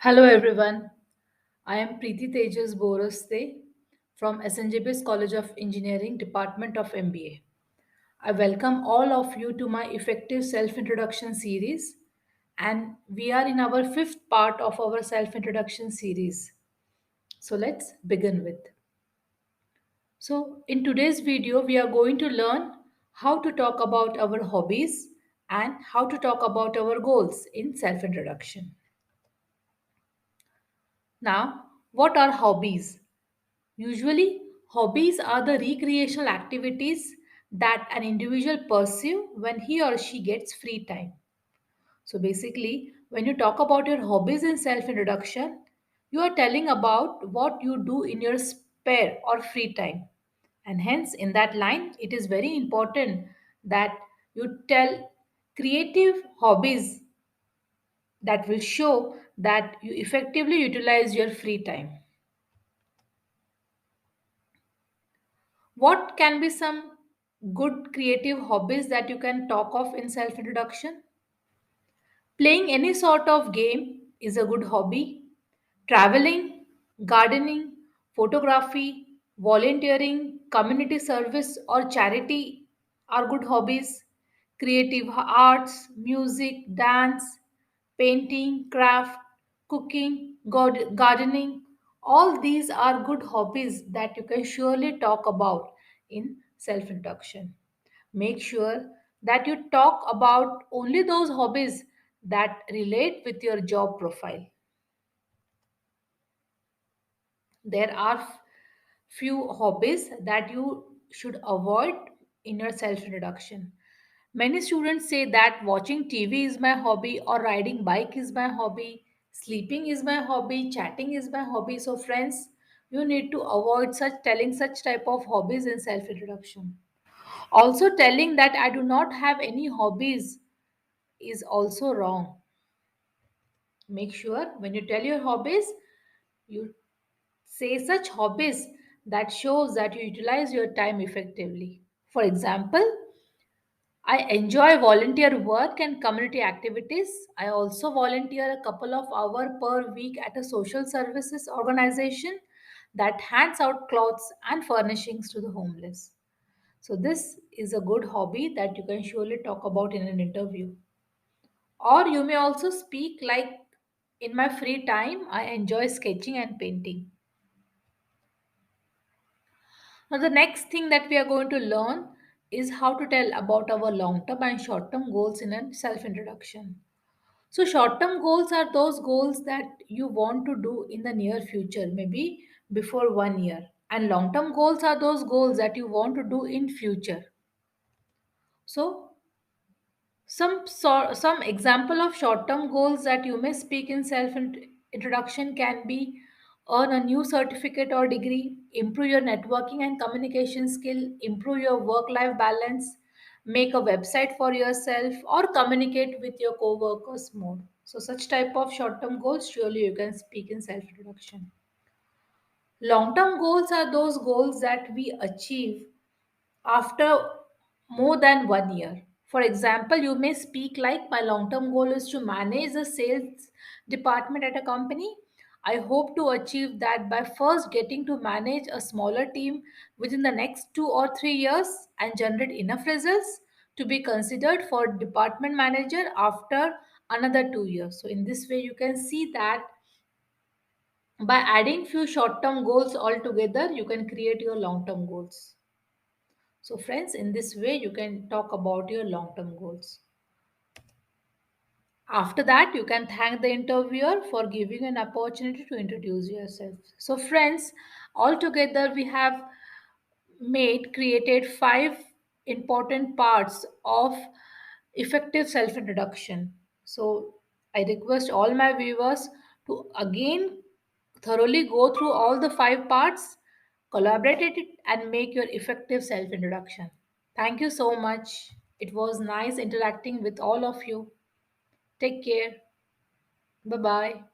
Hello everyone. I am Preeti Tejas Boraste from SNJB's College of Engineering, Department of MBA. I welcome all of you to my effective self-introduction series, and we are in our fifth part of our self-introduction series. So let's begin with. So in today's video we are going to learn how to talk about our hobbies and how to talk about our goals in self-introduction. Now, what are hobbies? Usually, hobbies are the recreational activities that an individual pursue when he or she gets free time. So basically, when you talk about your hobbies in self-introduction, you are telling about what you do in your spare or free time. And hence, in that line, it is very important that you tell creative hobbies that will show that you effectively utilize your free time. What can be some good creative hobbies that you can talk of in self introduction? Playing any sort of game is a good hobby. Traveling, gardening, photography, volunteering, community service, or charity are good hobbies. Creative arts, music, dance, painting, craft, cooking, gardening, all these are good hobbies that you can surely talk about in self introduction. Make sure that you talk about only those hobbies that relate with your job profile. There are few hobbies that you should avoid in your self introduction. Many students say that watching TV is my hobby, or riding bike is my hobby, sleeping is my hobby, chatting is my hobby. So friends, you need to avoid such telling such type of hobbies in self introduction. Also, telling that I do not have any hobbies is also wrong. Make sure when you tell your hobbies, you say such hobbies that shows that you utilize your time effectively. For example, I enjoy volunteer work and community activities. I also volunteer a couple of hours per week at a social services organization that hands out clothes and furnishings to the homeless. So this is a good hobby that you can surely talk about in an interview. Or you may also speak like, in my free time, I enjoy sketching and painting. Now, the next thing that we are going to learn is how to tell about our long term and short term goals in a self introduction. So, short term goals are those goals that you want to do in the near future, maybe before 1 year. And long term goals are those goals that you want to do in future. So, some example of short-term goals that you may speak in self introduction can be earn a new certificate or degree, improve your networking and communication skill, improve your work-life balance, make a website for yourself, or communicate with your co-workers more. So such type of short-term goals surely you can speak in self-introduction. Long-term goals are those goals that we achieve after more than 1 year. For example, you may speak like, my long term goal is to manage the sales department at a company. I hope to achieve that by first getting to manage a smaller team within the next 2 or 3 years and generate enough results to be considered for department manager after another 2 years. So, in this way, you can see that by adding few short term goals all together, you can create your long term goals. So, friends, in this way, you can talk about your long term goals. After that, you can thank the interviewer for giving an opportunity to introduce yourself. So, friends, altogether, we have created five important parts of effective self introduction. So, I request all my viewers to again thoroughly go through all the five parts, collaborate it, and make your effective self introduction. Thank you so much. It was nice interacting with all of you. Take care. Bye bye.